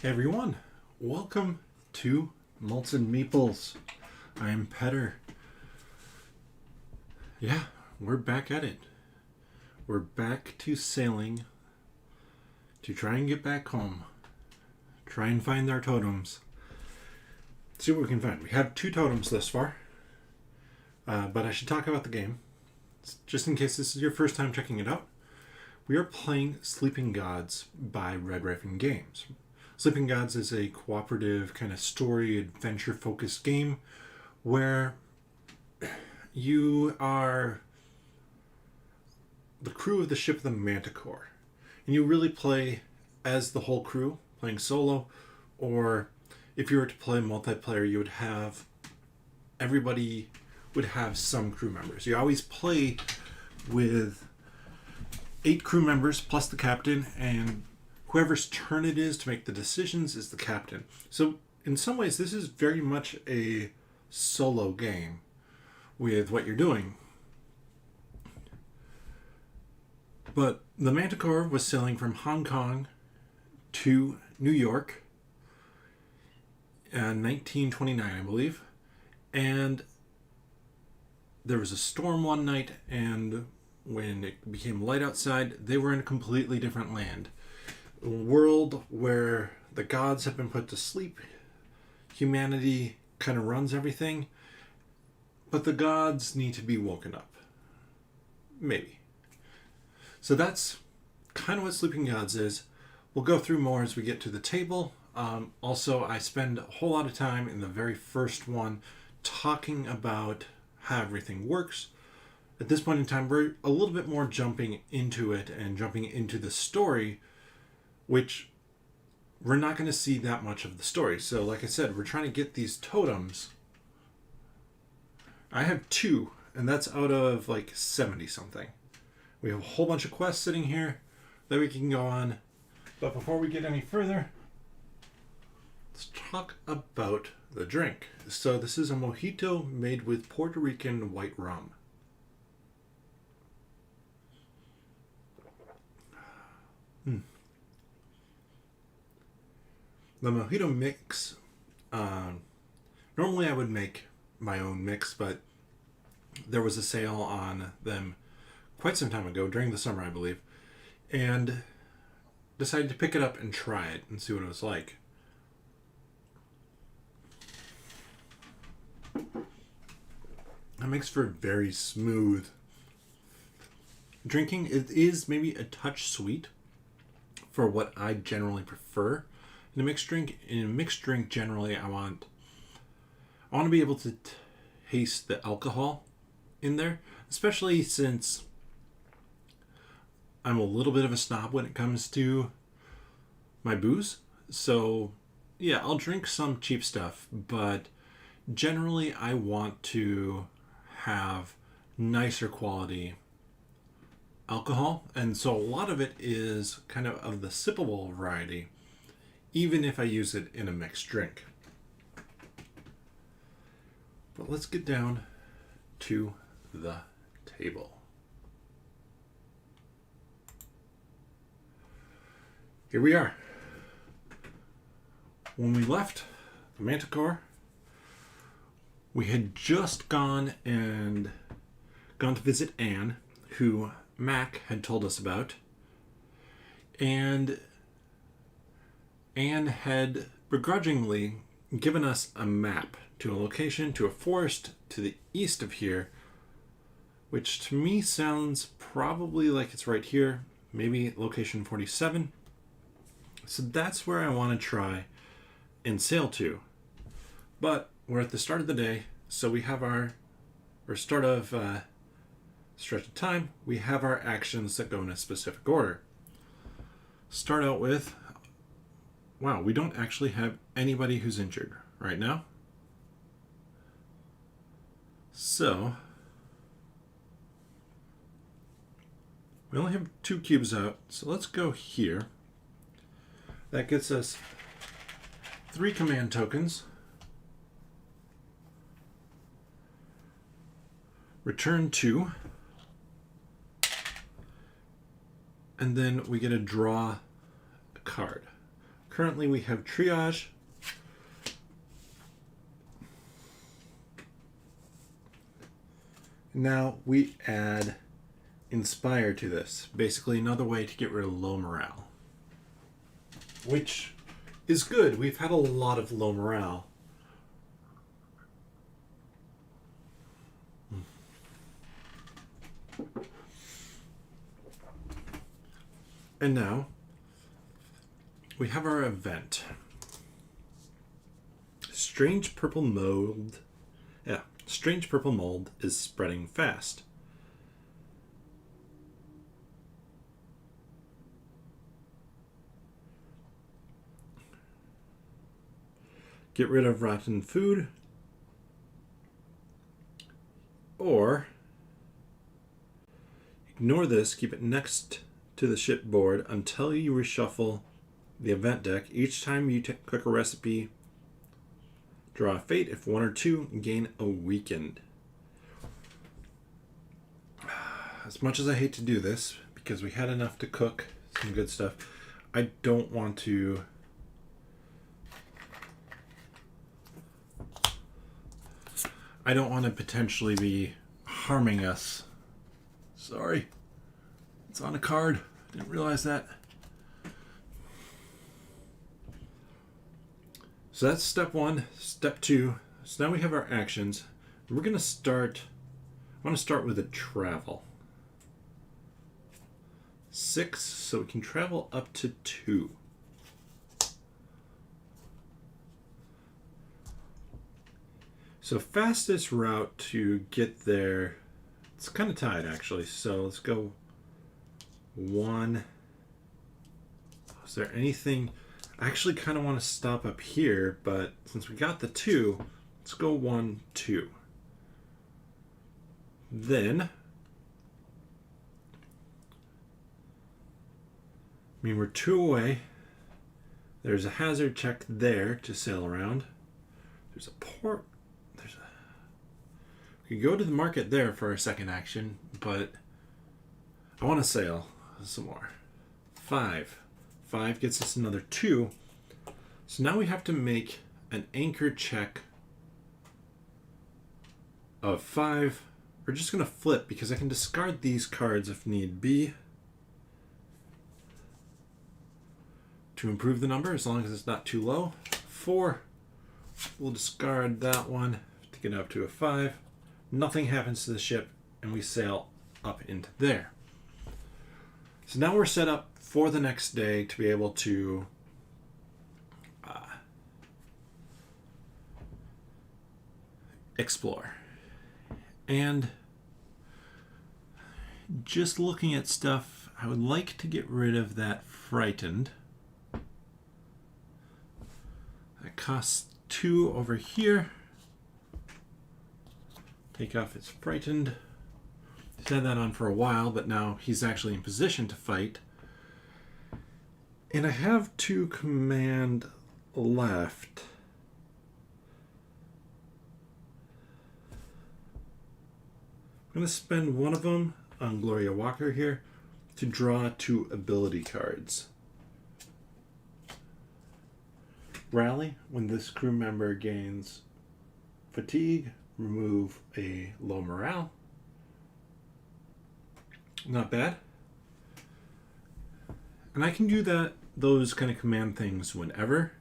Hey everyone, welcome to Malts and Meeples. I'm Petter. Yeah, we're back at it. We're back to sailing to try and get back home. Try and find our totems. See what we can find. We have 2 totems thus far, but I should talk about the game. Just in case this is your first time checking it out, we are playing Sleeping Gods by Red Raven Games. Sleeping Gods is a cooperative kind of story adventure focused game where you are the crew of the ship the Manticore, and you really play as the whole crew, playing solo, or if you were to play multiplayer, you would have everybody would have some crew members. You always play with 8 crew members plus the captain, and whoever's turn it is to make the decisions is the captain. So in some ways, this is very much a solo game with what you're doing. But the Manticore was sailing from Hong Kong to New York in 1929, I believe. And there was a storm one night, and when it became light outside, they were in a completely different land. A world where the gods have been put to sleep. Humanity kind of runs everything. But the gods need to be woken up. Maybe. So that's kind of what Sleeping Gods is. We'll go through more as we get to the table. Also, I spend a whole lot of time in the very first one talking about how everything works. At this point in time, we're a little bit more jumping into it and jumping into the story, which we're not going to see that much of the story. So like I said, we're trying to get these totems. I have 2, and that's out of like 70 something. We have a whole bunch of quests sitting here that we can go on. But before we get any further, let's talk about the drink. So this is a mojito made with Puerto Rican white rum. The mojito mix, normally I would make my own mix, but there was a sale on them quite some time ago, during the summer I believe, and decided to pick it up and try it and see what it was like. That makes for very smooth drinking. It is maybe a touch sweet for what I generally prefer. In a mixed drink, generally, I want to be able to taste the alcohol in there, especially since I'm a little bit of a snob when it comes to my booze. So, yeah, I'll drink some cheap stuff, but generally, I want to have nicer quality alcohol, and so a lot of it is kind of the sippable variety, even if I use it in a mixed drink. But let's get down to the table. Here we are. When we left the Manticore, we had just gone to visit Anne, who Mac had told us about, and Anne had begrudgingly given us a map to a location, to a forest to the east of here, which to me sounds probably like it's right here, maybe location 47. So that's where I want to try and sail to. But we're at the start of the day, so we have our start of stretch of time. We have our actions that go in a specific order. Start out with, wow, we don't actually have anybody who's injured right now. So we only have 2 cubes out, so let's go here. That gets us 3 command tokens. Return 2. And then we get to draw a card. currently we have triage. Now we add inspire to this. Basically another way to get rid of low morale. Which is good. We've had a lot of low morale. And now we have our event. Strange purple mold. Yeah, strange purple mold is spreading fast. Get rid of rotten food. Or ignore this, keep it next to the shipboard until you reshuffle the event deck. Each time you cook a recipe, draw a fate. If one or two, gain a weakened. As much as I hate to do this, because we had enough to cook some good stuff, I don't want to potentially be harming us. Sorry. It's on a card. Didn't realize that. So that's step one. Step two. So now we have our actions. We're going to start. I want to start with a travel. 6, so we can travel up to 2. So fastest route to get there, it's kind of tied actually. So let's go 1. Is there anything? I actually kind of want to stop up here, but since we got the 2, let's go 1, 2. Then, I mean, we're 2 away. There's a hazard check there to sail around. There's a port. We could go to the market there for our second action, but I want to sail some more. 5. 5 gets us another 2. So now we have to make an anchor check of 5. We're just going to flip because I can discard these cards if need be to improve the number as long as it's not too low. 4. We'll discard that one to get up to a 5. Nothing happens to the ship and we sail up into there. So now we're set up for the next day to be able to explore. And just looking at stuff, I would like to get rid of that frightened. That costs 2 over here. Take off its frightened. He's had that on for a while, but now he's actually in position to fight. And I have 2 command left. I'm going to spend one of them on Gloria Walker here to draw 2 ability cards. Rally, when this crew member gains fatigue, remove a low morale. Not bad. And I can do those kind of command things whenever.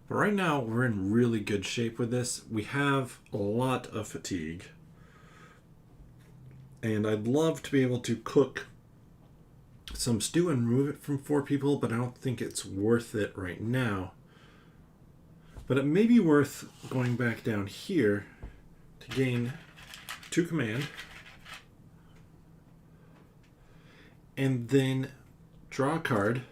But right now we're in really good shape with this. We have a lot of fatigue. And I'd love to be able to cook some stew and remove it from 4 people, but I don't think it's worth it right now. But it may be worth going back down here to gain 2 command. And then draw a card.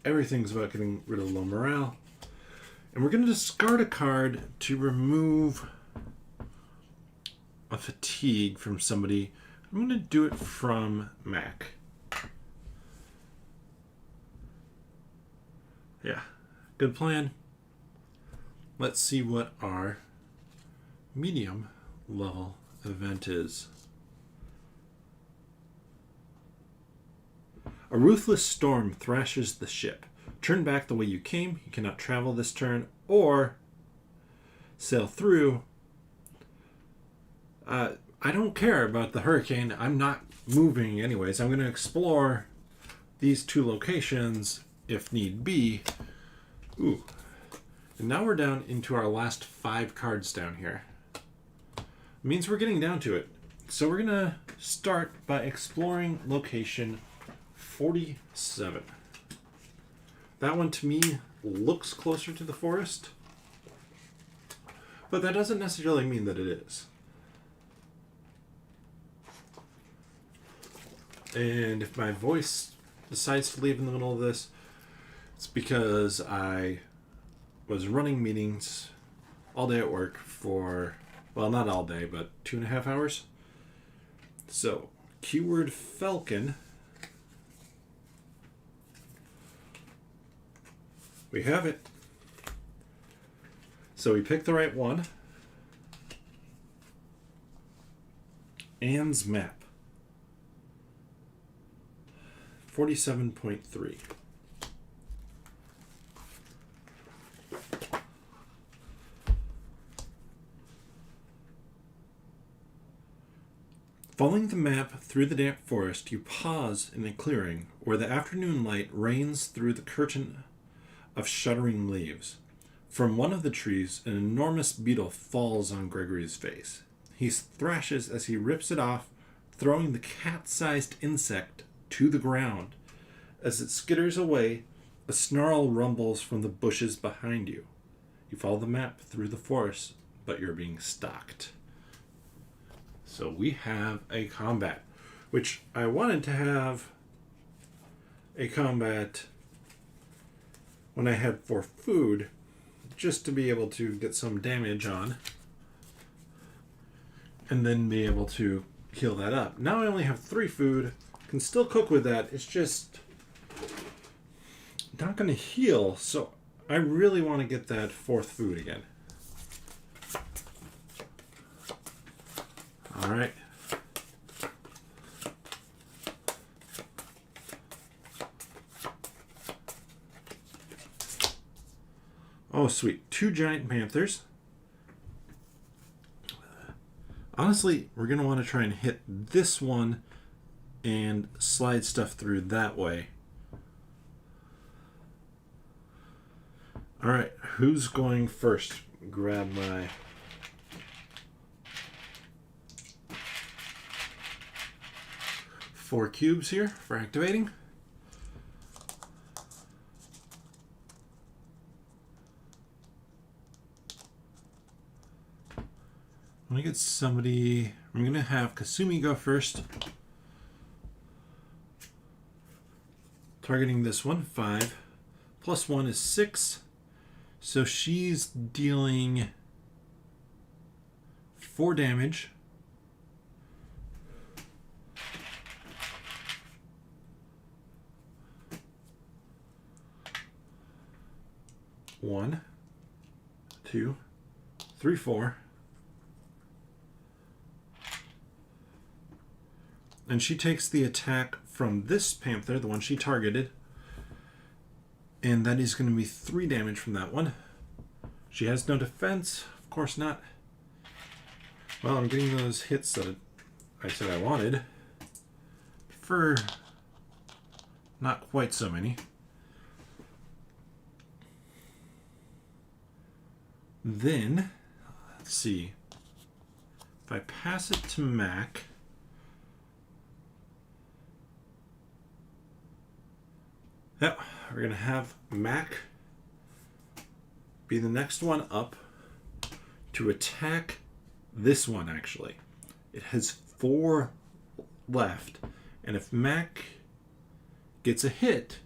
Everything's about getting rid of low morale. And we're going to discard a card to remove a fatigue from somebody. I'm going to do it from Mac. Yeah, good plan. Let's see what our medium level event is. A ruthless storm thrashes the ship. Turn back the way you came. You cannot travel this turn or sail through. I don't care about the hurricane. I'm not moving anyways. I'm going to explore these two locations if need be. Ooh. And now we're down into our last 5 cards down here. It means we're getting down to it. So we're going to start by exploring location 47. That one to me looks closer to the forest, but that doesn't necessarily mean that it is. And if my voice decides to leave in the middle of this, it's because I was running meetings all day at work for, well, not all day, but 2.5 hours. So, keyword Falcon. We have it. So we picked the right one. Anne's map. 47.3. Following the map through the damp forest, you pause in a clearing where the afternoon light rains through the curtain of shuddering leaves. From one of the trees, an enormous beetle falls on Gregory's face. He thrashes as he rips it off, throwing the cat-sized insect to the ground. As it skitters away, a snarl rumbles from the bushes behind you. You follow the map through the forest, but you're being stalked. So we have a combat, which I wanted to have a combat when I had 4 food, just to be able to get some damage on, and then be able to heal that up. Now I only have 3 food, can still cook with that, it's just not going to heal, so I really want to get that 4th food again. Alright. Oh, sweet. 2 giant panthers. Honestly, we're going to want to try and hit this one and slide stuff through that way. Alright, who's going first? Grab my... four cubes here for activating. I'm going to get somebody... I'm going to have Kasumi go first. Targeting this one, 5. Plus 1 is 6. So she's dealing 4 damage. One, 2, 3, 4. And she takes the attack from this panther, the one she targeted. And that is going to be 3 damage from that one. She has no defense. Of course not. Well, I'm getting those hits that I said I wanted. For not quite so many. Then, let's see. If I pass it to Mac... Yep, we're going to have Mac be the next one up to attack this one, actually. It has 4 left, and if Mac gets a hit,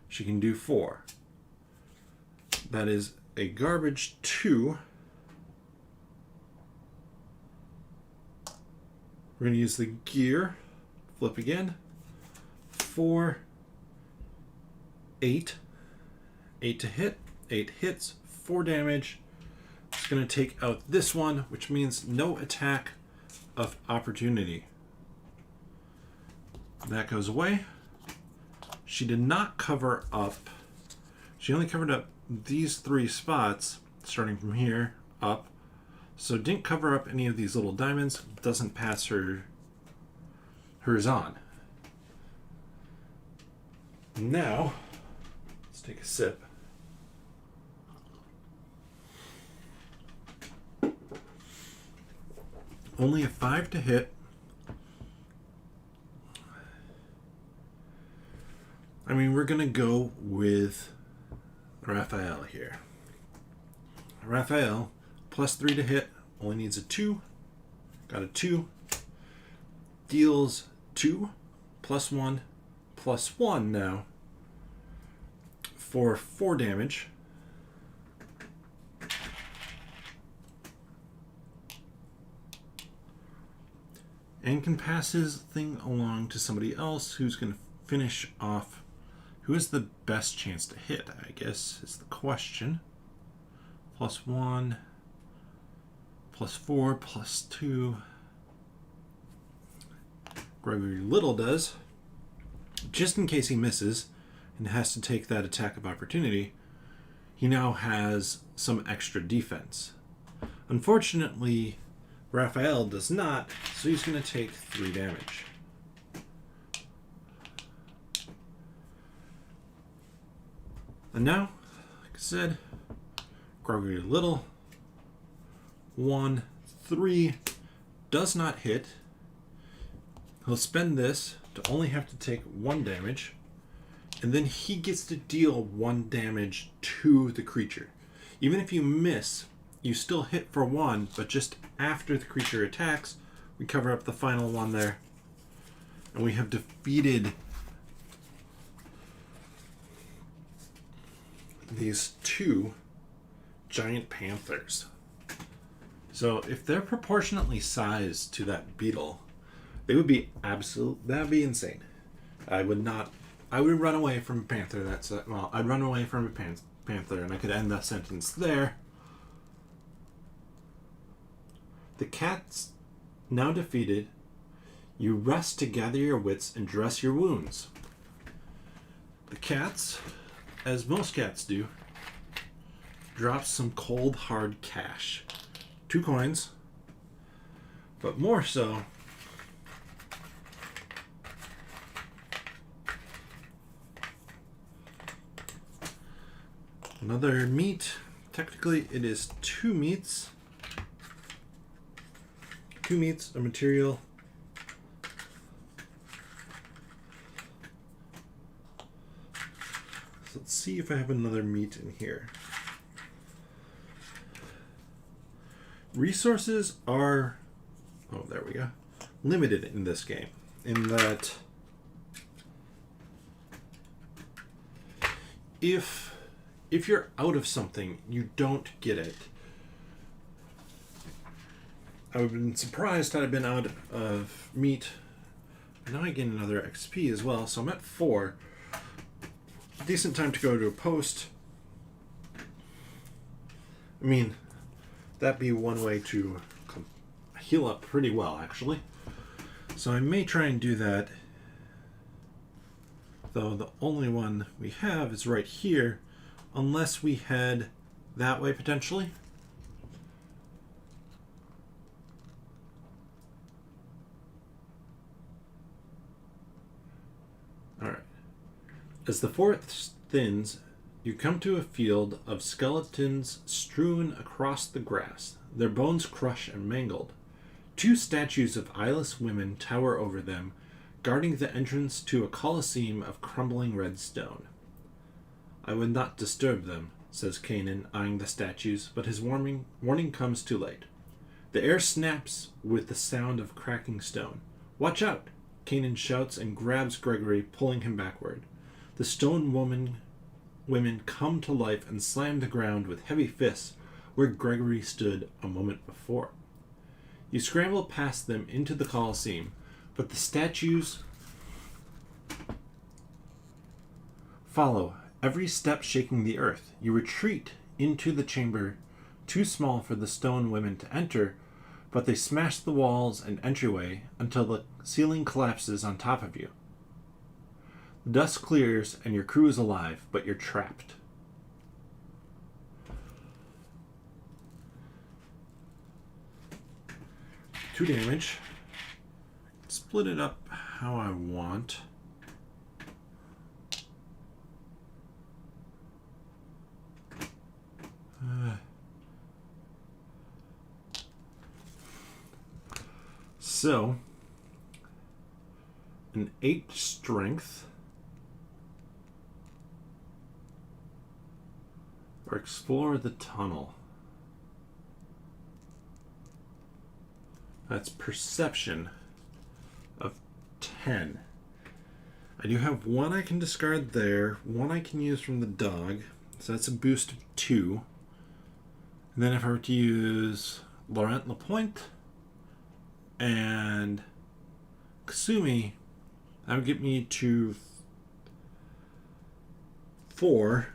she can do 4. That is a garbage 2. We're going to use the gear. Flip again. 4... 8. 8 to hit. 8 hits. 4 damage. It's going to take out this one, which means no attack of opportunity. That goes away. she did not cover up. She only covered up these 3 spots, starting from here up. So didn't cover up any of these little diamonds. Doesn't pass hers on. Now, let's take a sip. Only a 5 to hit. I mean, we're going to go with Raphael here. Raphael, plus 3 to hit, only needs a 2. Got a 2. Deals 2, plus 1 now, for 4 damage. And can pass his thing along to somebody else who's going to finish off. Who has the best chance to hit, I guess, is the question. Plus 1, plus 4, plus 2. Gregory Little does. Just in case he misses and has to take that attack of opportunity, he now has some extra defense. Unfortunately, Raphael does not, so he's going to take 3 damage. And now, like I said, Gregory Little, 1, 3, does not hit. He'll spend this to only have to take 1 damage, and then he gets to deal 1 damage to the creature. Even if you miss, you still hit for 1, but just after the creature attacks, we cover up the final 1 there. And we have defeated these 2 giant panthers. So if they're proportionately sized to that beetle, they would be that'd be insane. I would run away from a panther. I'd run away from a panther, and I could end that sentence there. The cats now defeated. You rest to gather your wits and dress your wounds. The cats, as most cats do, drops some cold hard cash. 2 coins, but more so, another meat. Technically it is 2 meats. 2 meats, a material. So let's see if I have another meat in here. Resources are, there we go, limited in this game, in that if you're out of something, you don't get it. I would have been surprised had I been out of meat. Now I get another XP as well, so I'm at 4. Decent time to go to a post. I mean, that'd be one way to heal up pretty well, actually. So I may try and do that. Though the only one we have is right here, unless we head that way potentially. Alright. As the forest thins, you come to a field of skeletons strewn across the grass, their bones crushed and mangled. 2 statues of eyeless women tower over them, guarding the entrance to a coliseum of crumbling red stone. I would not disturb them, says Kanan, eyeing the statues, but his warning comes too late. The air snaps with the sound of cracking stone. Watch out! Kanan shouts and grabs Gregory, pulling him backward. The stone women come to life and slam the ground with heavy fists where Gregory stood a moment before. You scramble past them into the Colosseum, but the statues follow, every step shaking the earth. You retreat into the chamber, too small for the stone women to enter, but they smash the walls and entryway until the ceiling collapses on top of you. The dust clears and your crew is alive, but you're trapped. 2 damage. Split it up how I want. So, an 8 strength. Or explore the tunnel. That's perception of 10. I do have 1 I can discard there, 1 I can use from the dog, so that's a boost of 2. And then if I were to use Laurent Lapointe and Kasumi, that would get me to 4.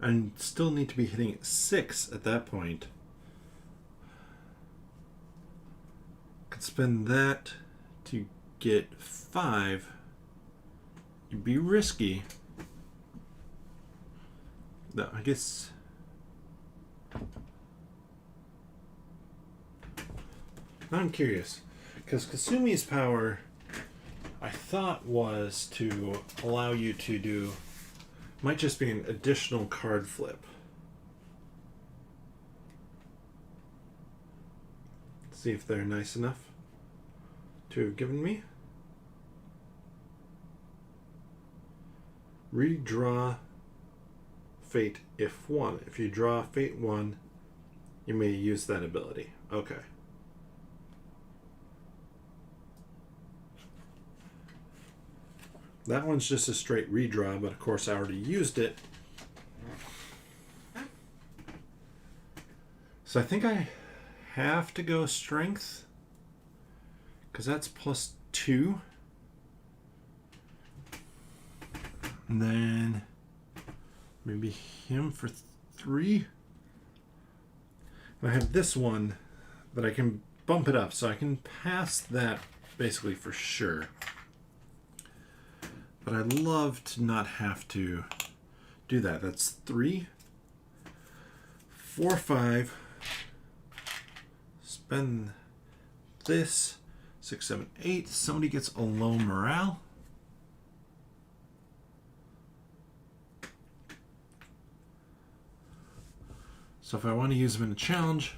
And still need to be hitting 6 at that point. Could spend that to get 5. It'd be risky. No, I guess. Now I'm curious, because Kasumi's power, I thought, was to allow you to do. Might just be an additional card flip. See if they're nice enough to have given me. Redraw Fate if 1. If you draw Fate 1, you may use that ability. Okay. That one's just a straight redraw, but of course I already used it. So I think I have to go strength, because that's +2. And then maybe him for 3. And I have this one that I can bump it up, so I can pass that basically for sure. But I'd love to not have to do that. That's 3, 4, 5. Spend this. 6, 7, 8. Somebody gets a low morale. So if I want to use them in a challenge,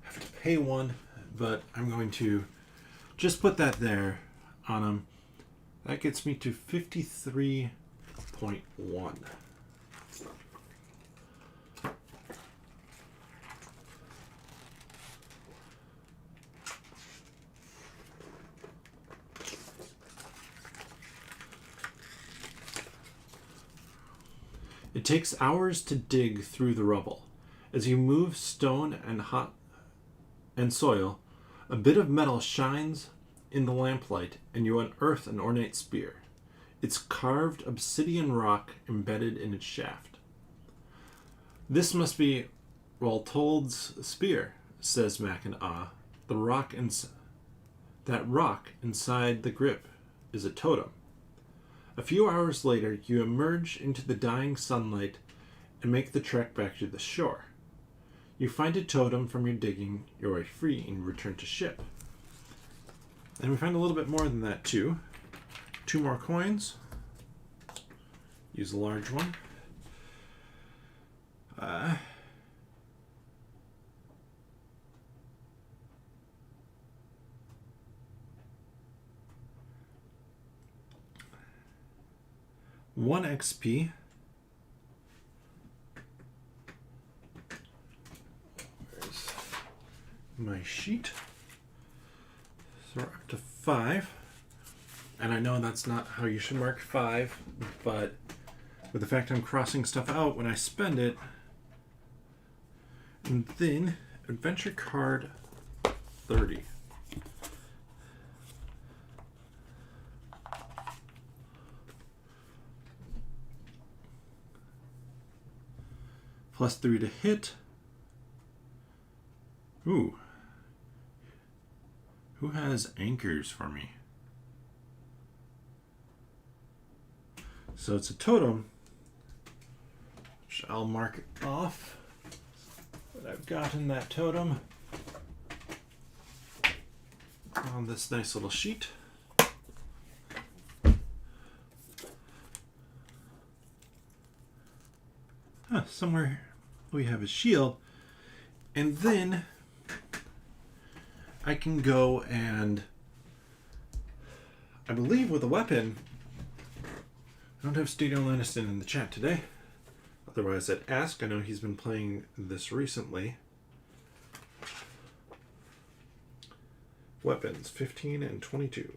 I have to pay 1. But I'm going to just put that there on them. That gets me to 53.1. It takes hours to dig through the rubble. As you move stone and soil, a bit of metal shines in the lamplight, and you unearth an ornate spear. It's carved obsidian rock embedded in its shaft. This must be Roltold's spear, says Mac in awe. That rock inside the grip is a totem. A few hours later, you emerge into the dying sunlight and make the trek back to the shore. You find a totem from your digging your way free and return to ship. And we find a little bit more than that too. 2 more coins. Use a large one. One XP. Where's my sheet? So we're up to 5. And I know that's not how you should mark 5, but with the fact I'm crossing stuff out when I spend it. And then adventure card 30. +3 to hit. Ooh. Who has anchors for me? So it's a totem, which I'll mark it off that I've gotten that totem on this nice little sheet. Somewhere we have a shield, and then I can go and I believe with a weapon. I don't have Studio Lanniston in the chat today. Otherwise, I'd ask. I know he's been playing this recently. Weapons 15 and 22.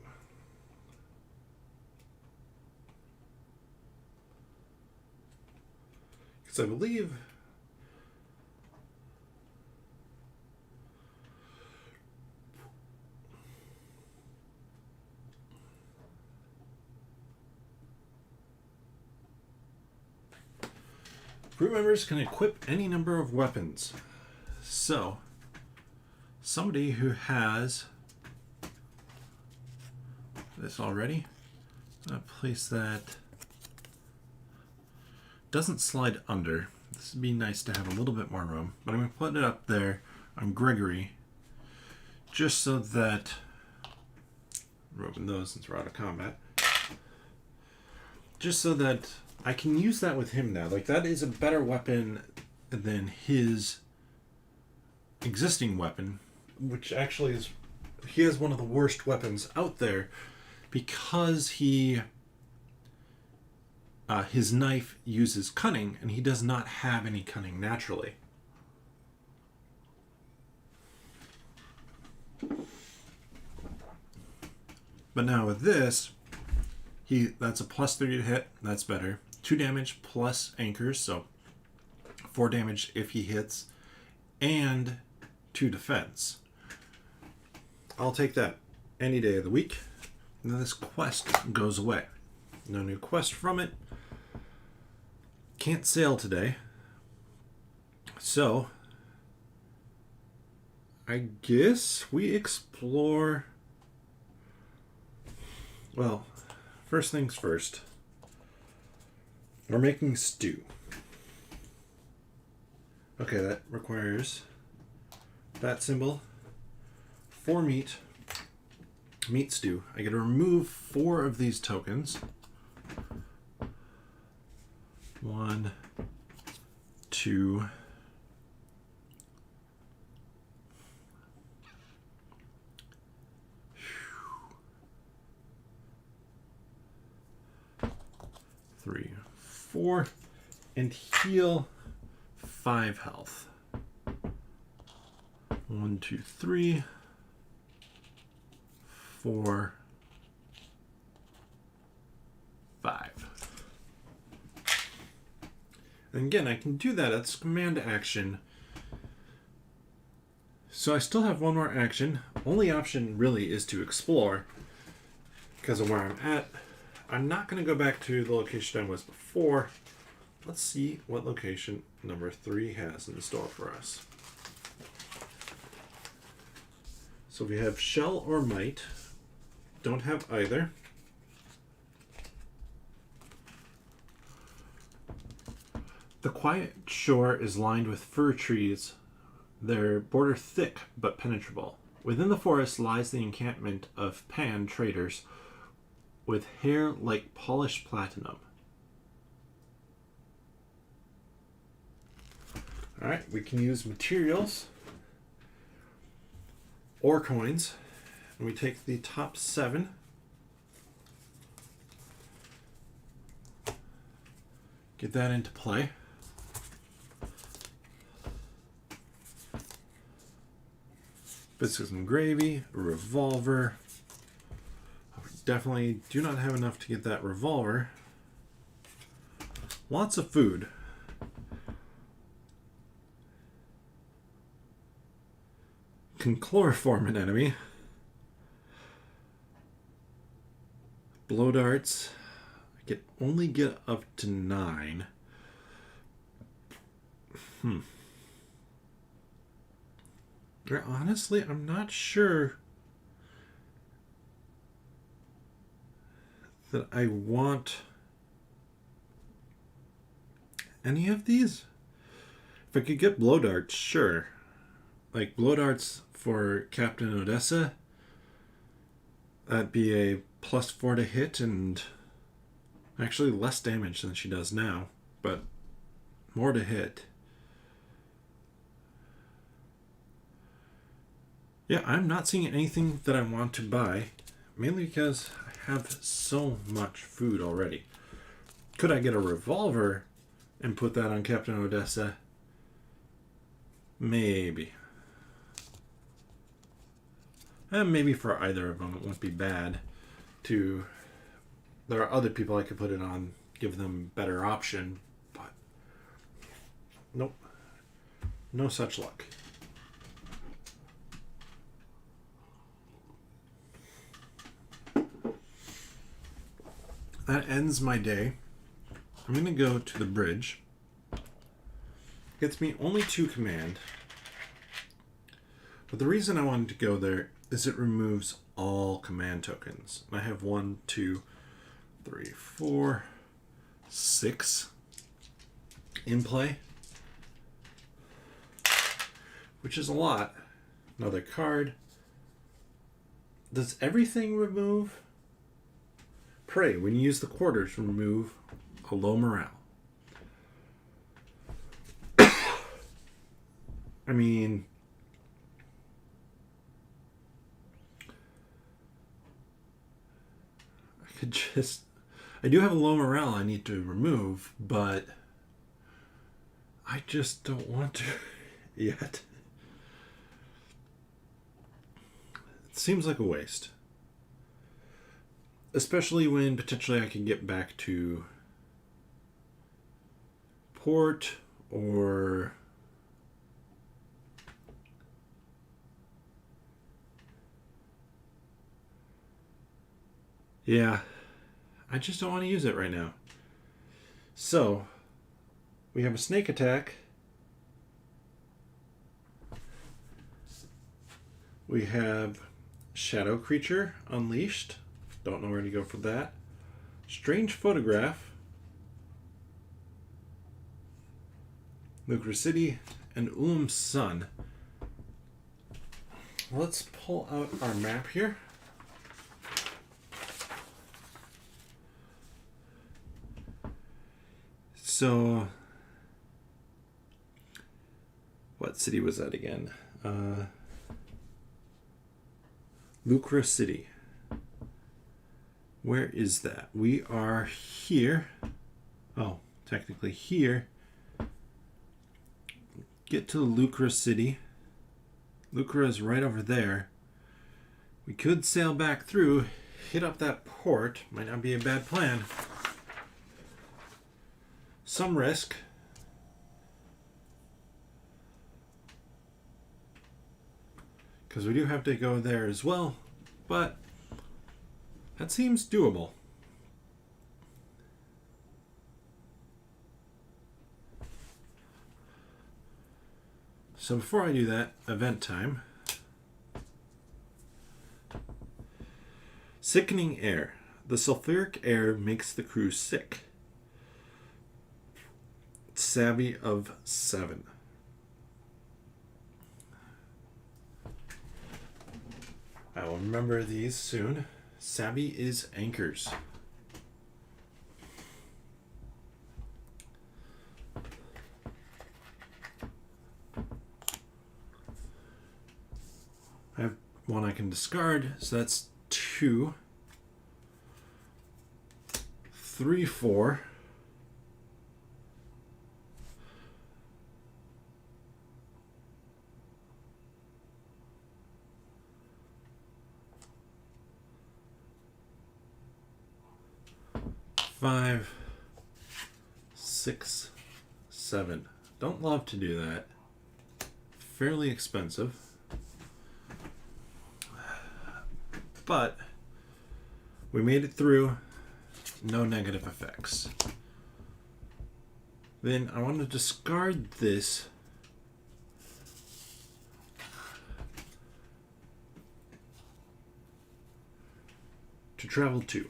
Because I believe group members can equip any number of weapons. So, somebody who has this already, I'm going to place that. Doesn't slide under. This would be nice to have a little bit more room, but I'm going to put it up there on Gregory just so that we'll open those since we're out of combat. Just so that I can use that with him now. Like, that is a better weapon than his existing weapon, which actually is, he has one of the worst weapons out there because he his knife uses cunning, and he does not have any cunning naturally. But now with this, that's a plus 30 to hit. That's better. 2 damage plus anchors, so 4 damage if he hits, and 2 defense. I'll take that any day of the week. And then this quest goes away. No new quest from it. Can't sail today. So, I guess we explore. Well, first things first. We're making stew. Okay, that requires that symbol, 4 meat stew. I gotta remove 4 of these tokens. 1, 2, 3, 4, and heal 5 health. 1, 2, 3, 4, 5. And again, I can do that. That's command action. So I still have one more action. Only option really is to explore because of where I'm at. I'm not going to go back to the location I was before. Let's see what location number 3 has in store for us. So we have Shell or Might. Don't have either. The quiet shore is lined with fir trees, their border thick but penetrable. Within the forest lies the encampment of Pan traders with hair like polished platinum. Alright, we can use materials or coins, and we take the top 7. Get that into play. Biscuits and gravy, a revolver. I definitely do not have enough to get that revolver. Lots of food. Can chloroform an enemy. Blow darts. I can only get up to 9. Honestly, I'm not sure that I want any of these. If I could get blow darts, sure. Like blow darts for Captain Odessa, that'd be a +4 to hit and actually less damage than she does now, but more to hit. Yeah, I'm not seeing anything that I want to buy, mainly because I have so much food already. Could I get a revolver and put that on Captain Odessa? Maybe. And maybe for either of them it won't be bad to... There are other people I could put it on, give them better option, but nope. No such luck. That ends my day. I'm going to go to the bridge. Gets me only 2 command. But the reason I wanted to go there is it removes all command tokens. I have 1, 2, 3, 4, 6 in play, which is a lot. Another card. Does everything remove? Pray, when you use the quarters, remove a low morale. I mean, I do have a low morale I need to remove, but I just don't want to yet. It seems like a waste. Especially when potentially I can get back to port or... Yeah, I just don't want to use it right now. So, we have a snake attack. We have Shadow Creature Unleashed. Don't know where to go for that. Strange Photograph. Lucre City and Sun. Let's pull out our map here. So, what city was that again? Lucre City. Where is that? We are here. Oh, technically here. Get to Lucre City. Lucre is right over there. We could sail back through, hit up that port. Might not be a bad plan. Some risk. Because we do have to go there as well. But that seems doable. So before I do that, event time. Sickening air. The sulfuric air makes the crew sick. Savvy of 7. I will remember these soon. Savvy is anchors. I have one I can discard, so that's 2. 3, 4. 5, 6, 7. Don't love to do that. Fairly expensive. But we made it through. No negative effects. Then I want to discard this to travel 2.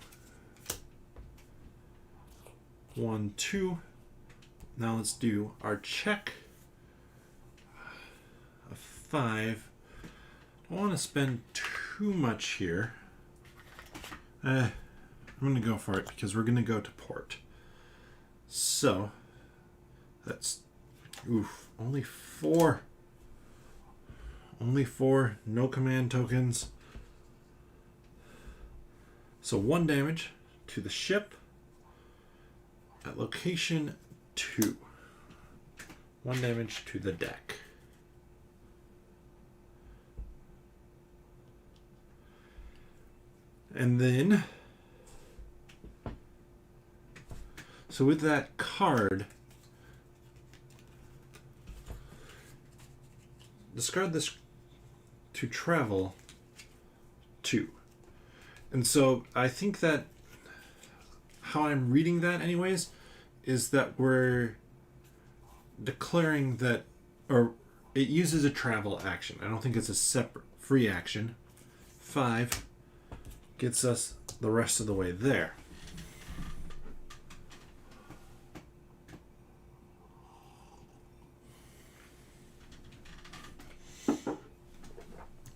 1, 2. Now let's do our check. A 5. I don't want to spend too much here. I'm going to go for it because we're going to go to port. So, that's... Oof, only 4. Only 4, no command tokens. So 1 damage to the ship at location 2. 1 damage to the deck. And then, so with that card, discard this to travel 2. And so I think that how I'm reading that anyways is that we're declaring that, or it uses a travel action. I don't think it's a separate free action. 5 gets us the rest of the way there.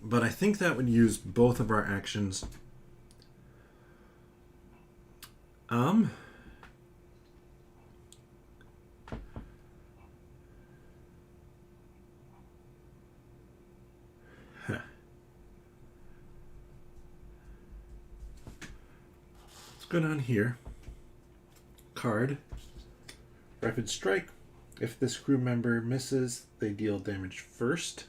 But I think that would use both of our actions. Let's go down here. Card. Rapid strike. If this crew member misses, they deal damage first.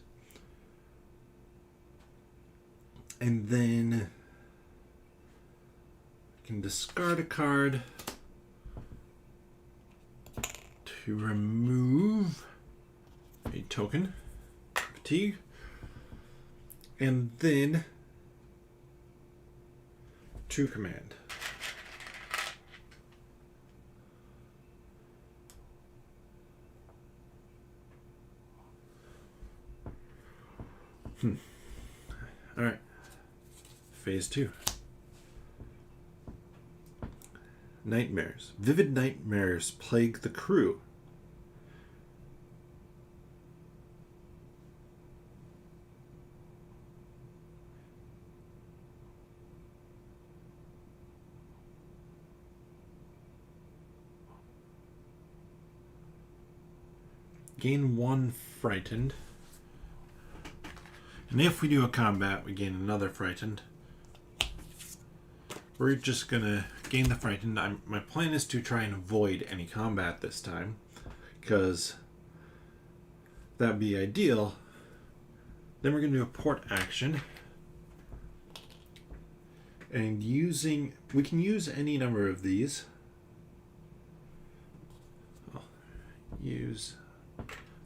And then I can discard a card to remove a token, fatigue, and then 2 command. All right. Phase 2. Nightmares. Vivid nightmares plague the crew. Gain 1 frightened. And if we do a combat, we gain another frightened. We're just gonna gain the frightened. My plan is to try and avoid any combat this time, because that'd be ideal. Then we're gonna do a port action, and we can use any number of these. I'll use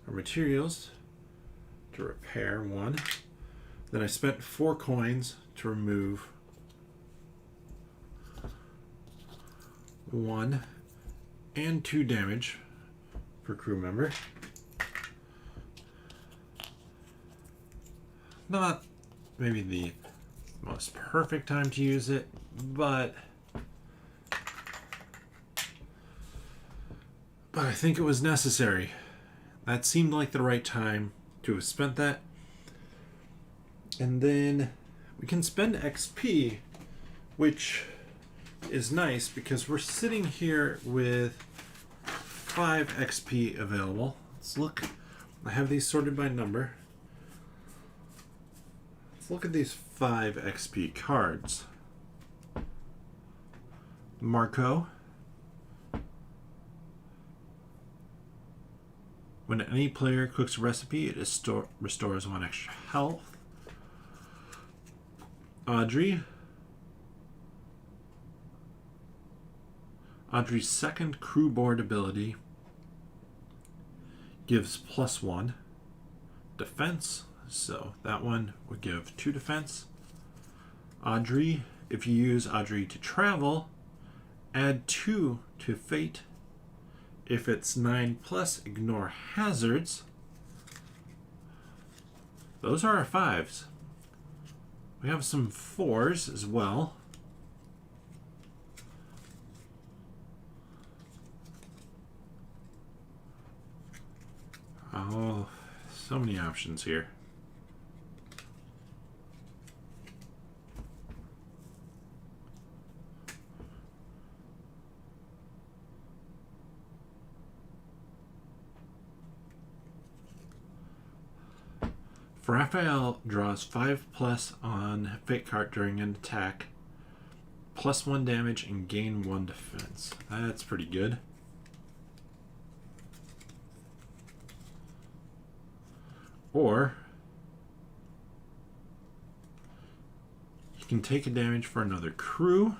our materials to repair 1. Then I spent 4 coins to remove 1 and 2 damage per crew member. Not maybe the most perfect time to use it, but I think it was necessary. That seemed like the right time to have spent that. And then we can spend XP, which is nice because we're sitting here with 5 XP available. Let's look. I have these sorted by number. Let's look at these 5 XP cards. Marco. When any player cooks a recipe, it restores 1 extra health. Audrey. Audrey's second crew board ability gives +1 defense, so that one would give 2 defense. Audrey, if you use Audrey to travel, add 2 to fate. If it's 9+, ignore hazards. Those are our 5s. We have some 4s as well. Oh, so many options here. Raphael draws 5+ on Fate card during an attack, +1 damage and gain 1 defense. That's pretty good. Or you can take a damage for another crew.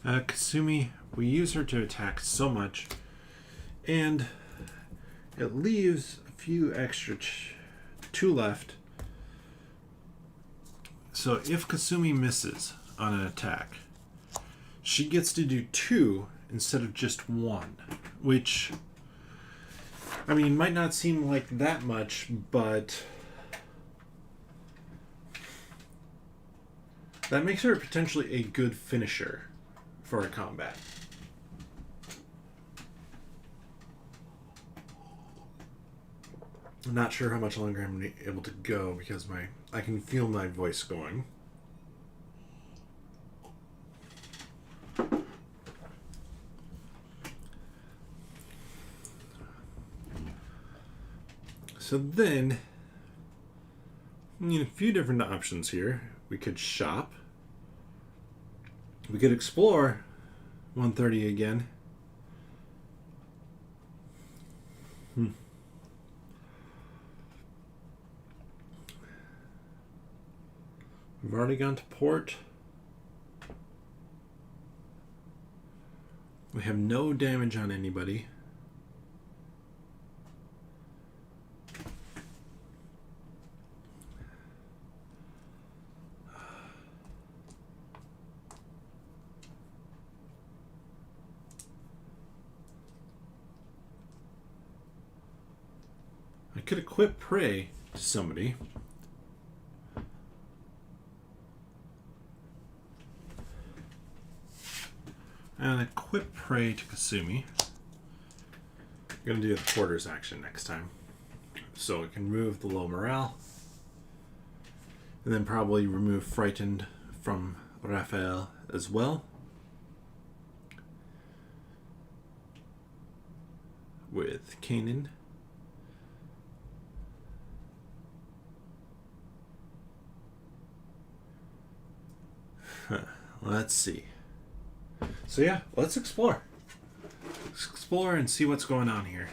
Kasumi, we use her to attack so much, and it leaves a few extra 2 left. So if Kasumi misses on an attack, she gets to do 2 instead of just 1, which, I mean, might not seem like that much, but that makes her potentially a good finisher for a combat. I'm not sure how much longer I'm going to be able to go because I can feel my voice going. So then, a few different options here. We could shop. We could explore 130 again. We've already gone to port. We have no damage on anybody. I could equip Prey to somebody. And equip Prey to Kasumi. I'm going to do the Porter's action next time. So we can remove the low morale. And then probably remove Frightened from Raphael as well. With Kanan. Let's see. So yeah, let's explore. Let's explore and see what's going on here.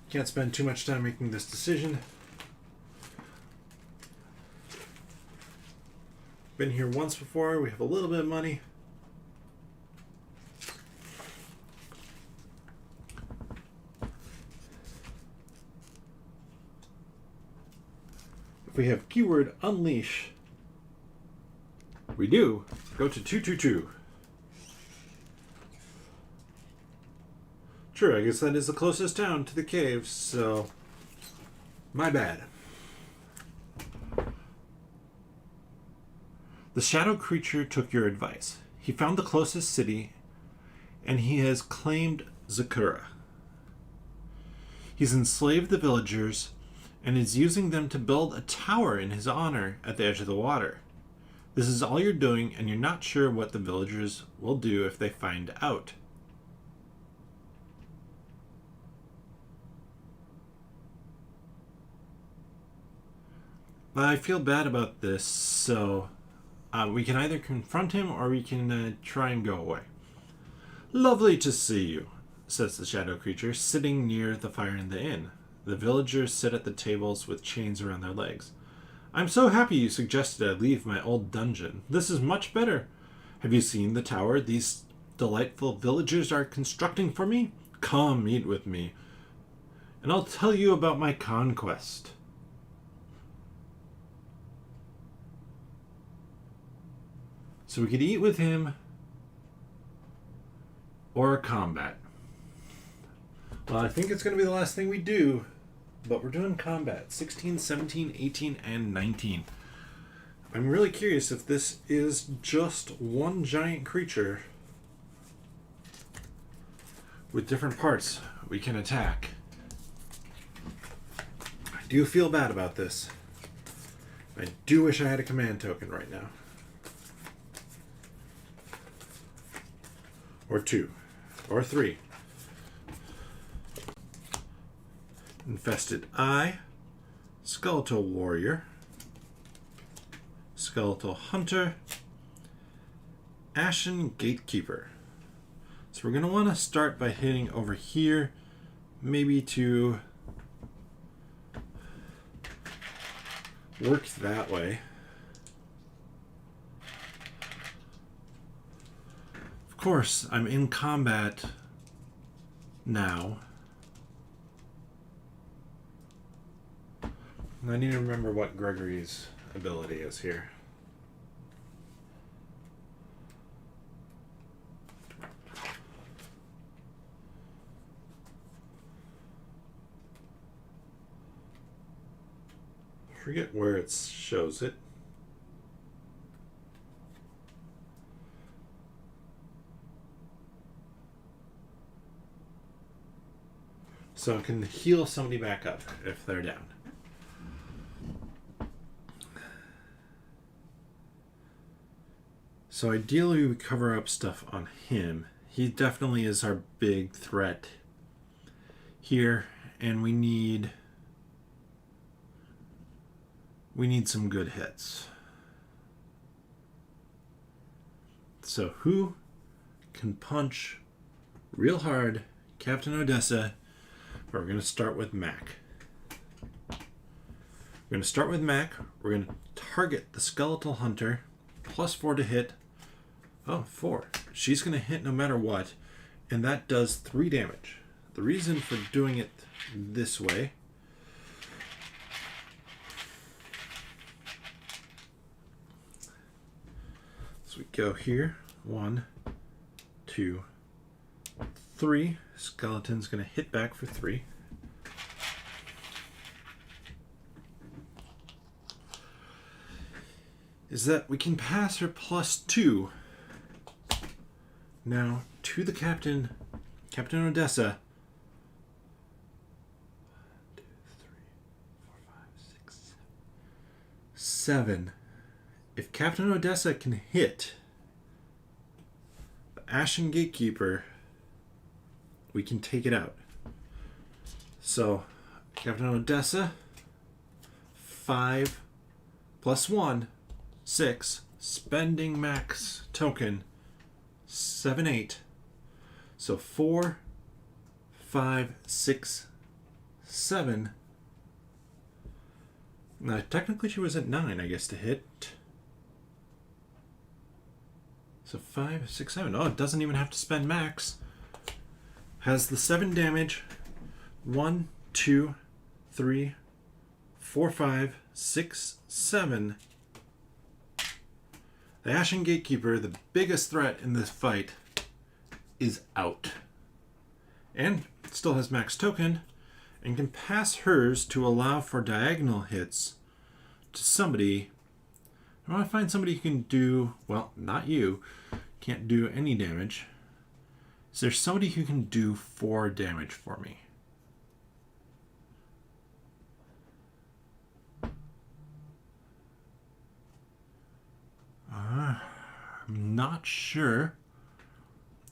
Can't spend too much time making this decision. Been here once before. We have a little bit of money. If we have keyword unleash, we do go to 222. True, I guess that is the closest town to the caves, so my bad. The shadow creature took your advice. He found the closest city, and he has claimed Zakura. He's enslaved the villagers and is using them to build a tower in his honor at the edge of the water. This is all you're doing, and you're not sure what the villagers will do if they find out. I feel bad about this, so we can either confront him or we can try and go away. Lovely to see you, says the shadow creature, sitting near the fire in the inn. The villagers sit at the tables with chains around their legs. I'm so happy you suggested I leave my old dungeon. This is much better. Have you seen the tower these delightful villagers are constructing for me? Come eat with me, and I'll tell you about my conquest. So we could eat with him or combat. Well, I think it's going to be the last thing we do, but we're doing combat. 16, 17, 18, and 19. I'm really curious if this is just one giant creature with different parts we can attack. I do feel bad about this. I do wish I had a command token right now. Or 2. Or 3. Infested Eye. Skeletal Warrior. Skeletal Hunter. Ashen Gatekeeper. So we're going to want to start by hitting over here. Maybe to work that way. Of course, I'm in combat now. I need to remember what Gregory's ability is here. Forget where it shows it. So it can heal somebody back up if they're down. So ideally we cover up stuff on him. He definitely is our big threat here, and we need some good hits. So who can punch real hard Captain Odessa? We're going to start with Mac. We're going to start with Mac. We're going to target the Skeletal Hunter. +4 to hit. Oh, 4. She's going to hit no matter what. And that does 3 damage. The reason for doing it this way so we go here. 1, 2, 3. Skeleton's going to hit back for 3. Is that we can pass her +2 now to the Captain Odessa. 1, 2, 3, 4, 5, 6, 7. If Captain Odessa can hit the Ashen Gatekeeper, we can take it out. So, Captain Odessa, 5 + 1, 6. Spending max token, 7, 8. So 4, 5, 6, 7. Now, technically she was at 9, I guess, to hit. So 5, 6, 7. Oh, it doesn't even have to spend max. Has the 7 damage. 1, 2, 3, 4, 5, 6, 7. The Ashen Gatekeeper, the biggest threat in this fight, is out. And still has max token, and can pass hers to allow for diagonal hits to somebody. I want to find somebody who can do, well, not you, can't do any damage. Is there somebody who can do 4 damage for me? I'm not sure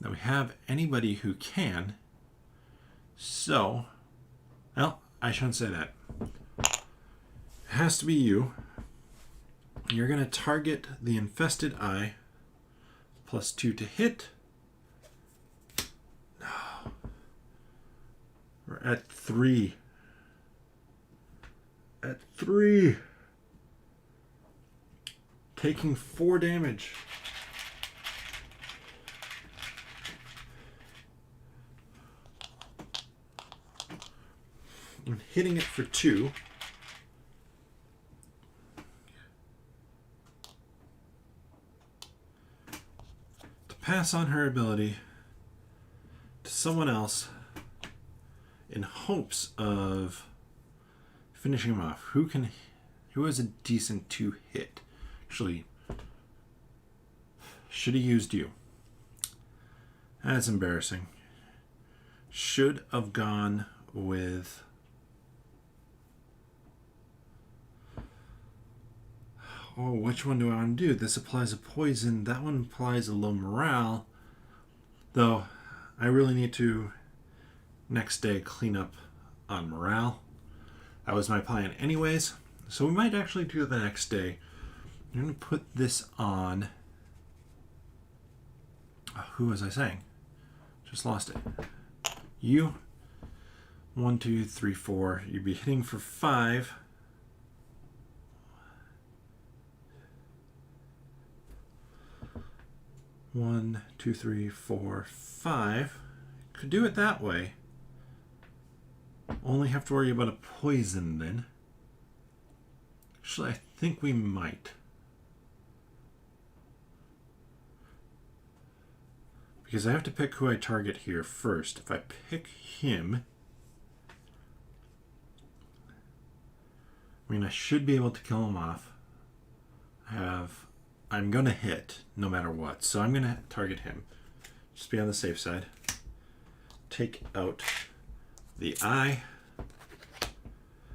that we have anybody who can. So, well, I shouldn't say that. It has to be you. You're going to target the Infested Eye. +2 to hit. No. We're at 3. At 3. Taking 4 damage. And hitting it for 2. To pass on her ability to someone else in hopes of finishing him off. Who has a decent 2 hit? Actually, should have used you. That's embarrassing. Should have gone with... Oh, which one do I want to do? This applies a poison. That one applies a low morale. Though, I really need to, next day, clean up on morale. That was my plan anyways. So we might actually do it the next day. I'm going to put this on... who was I saying? Just lost it. You. 1, 2, 3, 4. You'd be hitting for 5. One, 2, 3, 4, 5. Could do it that way. Only have to worry about a poison then. Actually, I think we might. Because I have to pick who I target here first. If I pick him... I mean, I should be able to kill him off. I'm going to hit no matter what. So I'm going to target him. Just be on the safe side. Take out the eye.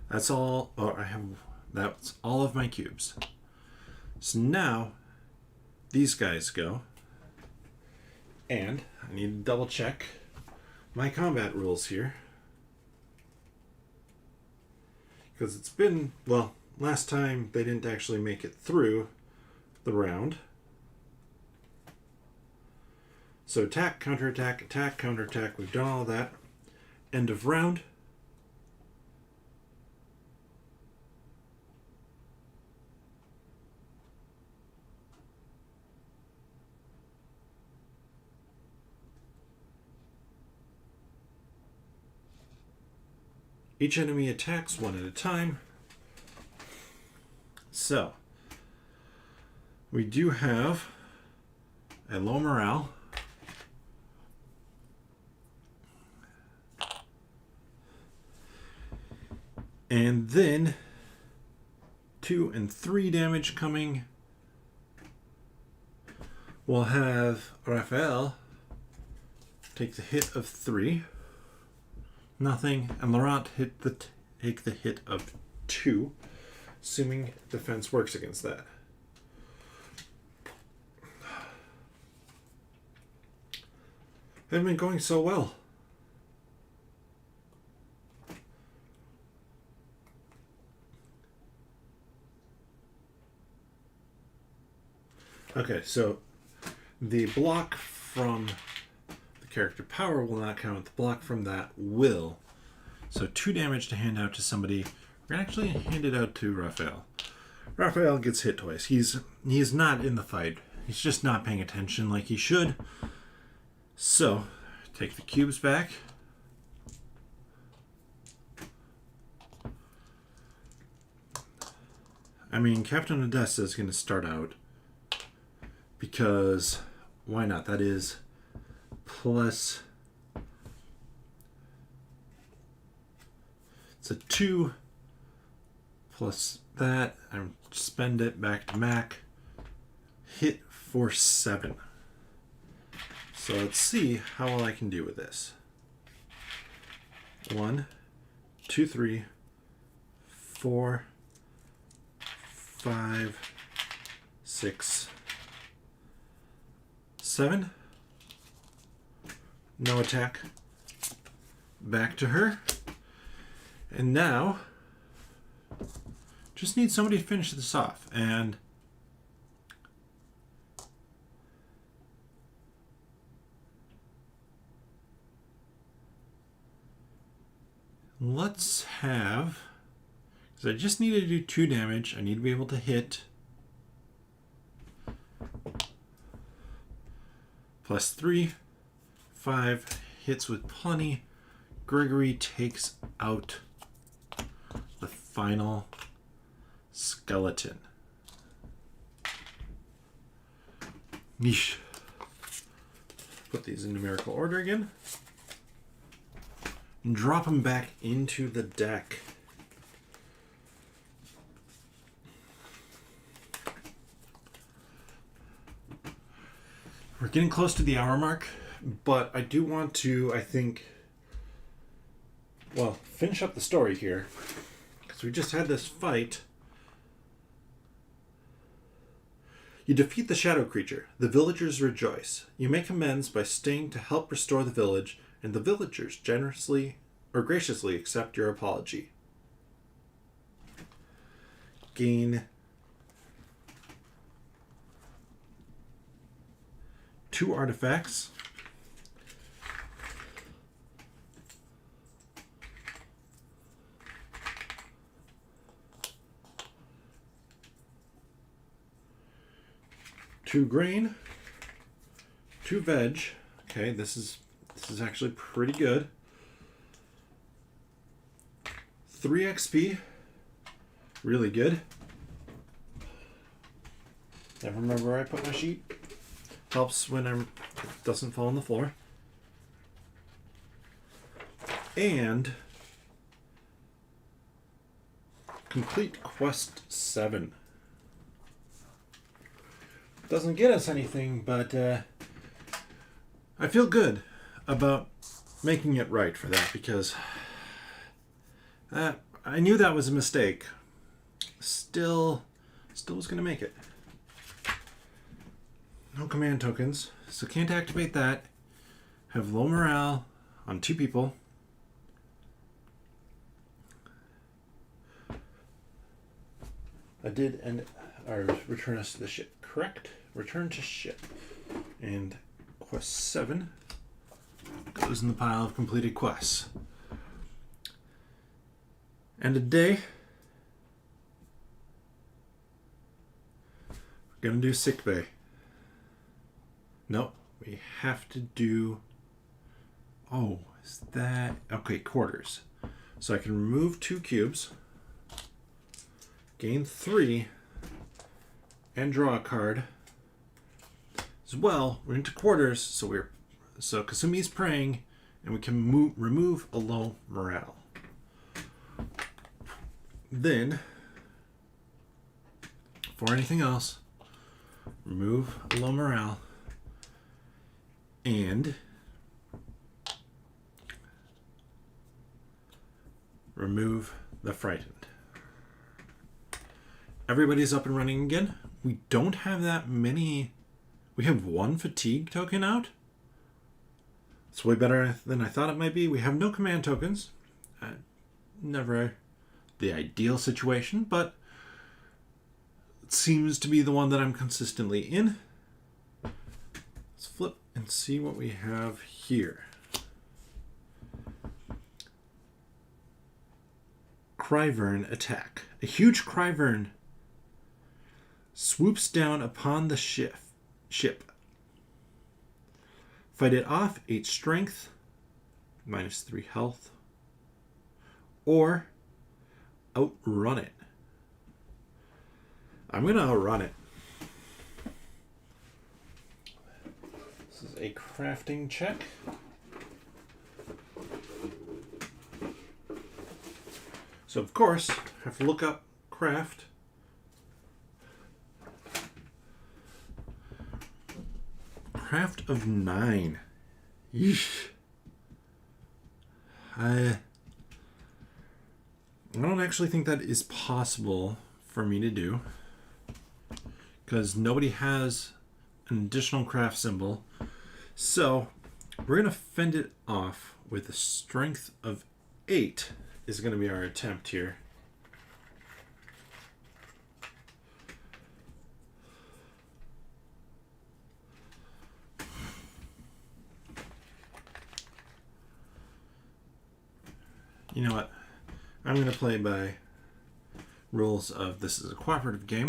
That's all. Oh, that's all of my cubes. So now these guys go. And I need to double check my combat rules here. Because it's been, well, last time they didn't actually make it through the round. So attack, counterattack, attack, counterattack. We've done all that. End of round. Each enemy attacks one at a time. So, we do have a low morale. And then 2 and 3 damage coming. We'll have Raphael take the hit of 3. Nothing. And Laurent take the hit of 2. Assuming defense works against that. They've been going so well. Okay, so the block from the character power will not count. The block from that will. So 2 damage to hand out to somebody. We're going to actually hand it out to Raphael. Raphael gets hit twice. He's not in the fight. He's just not paying attention like he should. So, take the cubes back. I mean, Captain Odessa is going to start out. Because, why not? That is plus... It's a 2 plus that. I spend it back to Mac. Hit for 7. So let's see how well I can do with this. 1, 2, 3, 4, 5, 6, 7. No attack. Back to her. And now, just need somebody to finish this off. And let's have, because I just need to do 2 damage. I need to be able to hit. Plus 3, 5, hits with plenty. Gregory takes out the final skeleton. Yeesh. Put these in numerical order again. And drop them back into the deck. We're getting close to the hour mark, but I do want to, I think, well, finish up the story here. Because we just had this fight. You defeat the shadow creature. The villagers rejoice. You make amends by staying to help restore the village, and the villagers generously or graciously accept your apology. Gain 2 artifacts. Two grain, 2 veg. Okay, this is actually pretty good. 3 XP, really good. Never remember where I put my sheet. Helps when it doesn't fall on the floor. And complete quest 7. Doesn't get us anything, but I feel good about making it right for that, because I knew that was a mistake. Still was going to make it. No command tokens, so can't activate that. Have low morale on 2 people. I did end our return us to the ship, correct? Return to ship. And quest 7 goes in the pile of completed quests. End of day. We're gonna do sick bay. Nope, we have to do... Oh, is that... Okay, quarters. So I can remove 2 cubes, gain 3, and draw a card. As well, we're into quarters, so Kasumi's praying, and we can remove a low morale. Then, for anything else, remove a low morale, and remove the frightened. Everybody's up and running again. We don't have that many. We have 1 fatigue token out. It's way better than I thought it might be. We have no command tokens. Never the ideal situation, but it seems to be the one that I'm consistently in. Let's flip and see what we have here. Cryvern attack. A huge Cryvern swoops down upon the ship. Fight it off, 8 strength, -3 health, or outrun it. I'm going to outrun it. This is a crafting check. So, of course, I have to look up craft. Craft of 9. Yeesh. I don't actually think that is possible for me to do, because nobody has an additional craft symbol. So we're going to fend it off with a strength of 8 is going to be our attempt here. You know what? I'm going to play by rules of this is a cooperative game.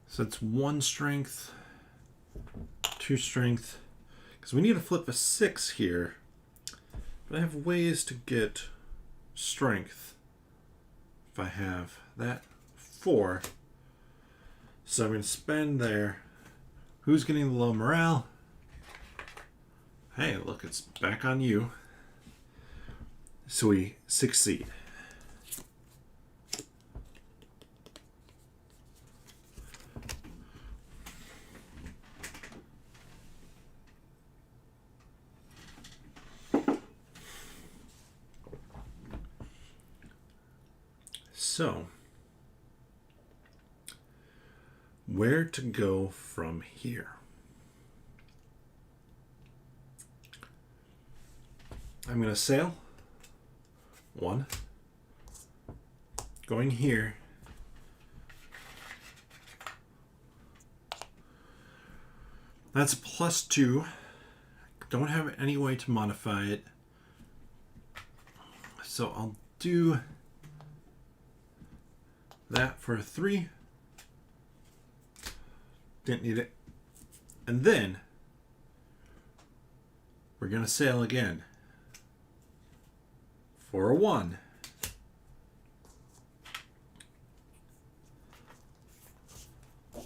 So it's 1 strength, 2 strength, because we need to flip a 6 here. But I have ways to get strength if I have that 4. So I'm going to spend there. Who's getting the low morale? Hey, look, it's back on you. So we succeed. So, where to go from here? I'm going to sail. 1. Going here. That's a +2. Don't have any way to modify it. So I'll do that for a 3. Didn't need it. And then we're going to sail again for a 1. The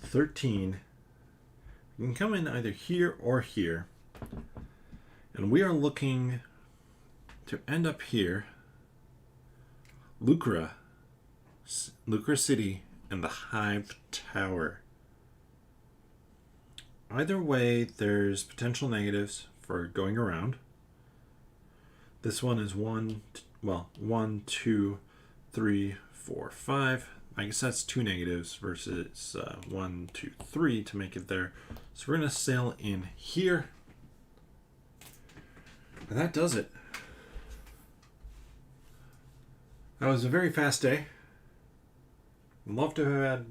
13. You can come in either here or here. And we are looking to end up here. Lucra City and the Hive Tower. Either way, there's potential negatives for going around. This one is 1, 2, 3, 4, 5. I guess that's 2 negatives versus 1, 2, 3 to make it there. So we're going to sail in here. And that does it. That was a very fast day. I'd love to have had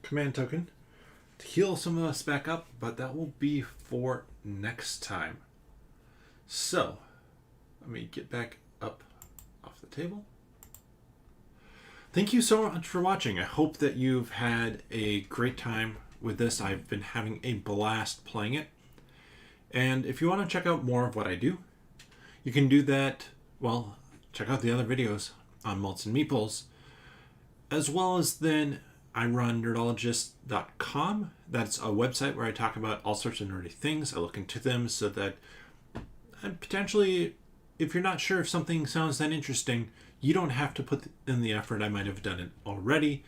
command token to heal some of us back up, but that will be for next time. So, let me get back up off the table. Thank you so much for watching. I hope that you've had a great time with this. I've been having a blast playing it. And if you want to check out more of what I do, you can do that, well, check out the other videos on Malts and Meeples, as well as then I run nerdologist.com. That's a website where I talk about all sorts of nerdy things. I look into them so that potentially, if you're not sure if something sounds that interesting, you don't have to put in the effort. I might have done it already.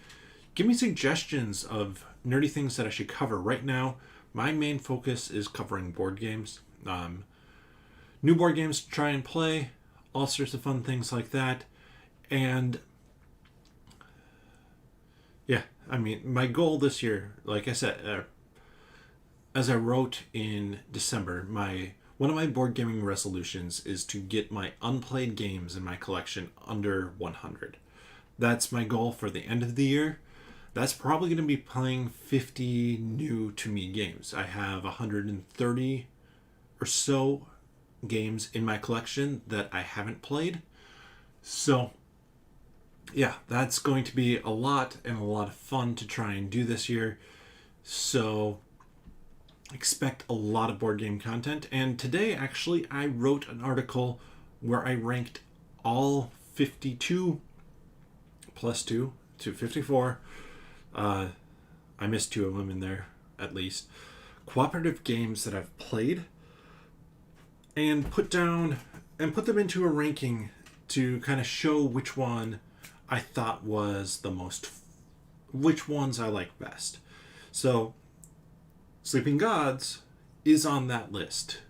Give me suggestions of nerdy things that I should cover right now. My main focus is covering board games. New board games to try and play, all sorts of fun things like that. And yeah, I mean, my goal this year, like I said, as I wrote in December, one of my board gaming resolutions is to get my unplayed games in my collection under 100. That's my goal for the end of the year. That's probably going to be playing 50 new to me games. I have 130 or so games in my collection that I haven't played. So yeah, that's going to be a lot and a lot of fun to try and do this year. So expect a lot of board game content. And today, actually, I wrote an article where I ranked all 52 plus 2 to 54. I missed 2 of them in there, at least. Cooperative games that I've played, and put them into a ranking to kind of show which one I thought was which ones I like best. So, Sleeping Gods is on that list.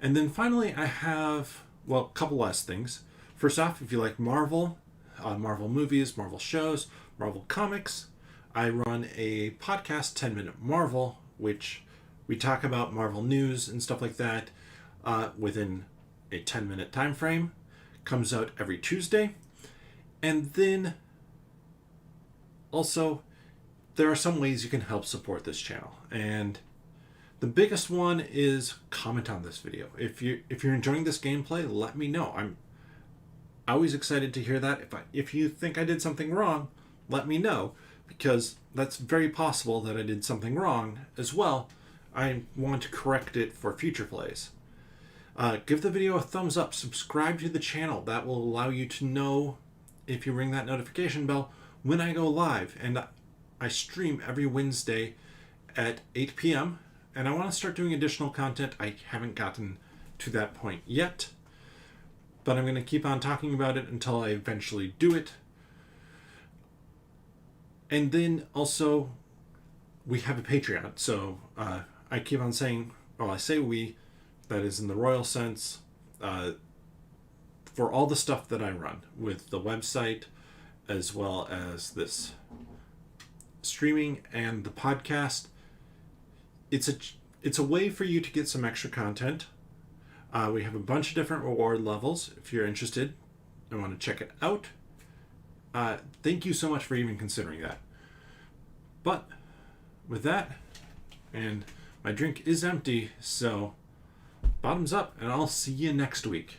And then finally, I have, a couple last things. First off, if you like Marvel, Marvel movies, Marvel shows, Marvel comics, I run a podcast, 10 Minute Marvel, which we talk about Marvel news and stuff like that within a 10-minute time frame. Comes out every Tuesday. And then also, there are some ways you can help support this channel. And the biggest one is comment on this video. If you're enjoying this gameplay, let me know. I'm always excited to hear that. If you think I did something wrong, let me know, because that's very possible that I did something wrong as well. I want to correct it for future plays. Give the video a thumbs up. Subscribe to the channel. That will allow you to know, if you ring that notification bell, when I go live. And I stream every Wednesday at 8 p.m. And I want to start doing additional content. I haven't gotten to that point yet, but I'm going to keep on talking about it until I eventually do it. And then also, we have a Patreon. So I keep on saying, I say we, that is in the royal sense. for all the stuff that I run with the website, as well as this streaming and the podcast. It's a way for you to get some extra content. We have a bunch of different reward levels. If you're interested and want to check it out, thank you so much for even considering that. But with that, and my drink is empty, so bottoms up, and I'll see you next week.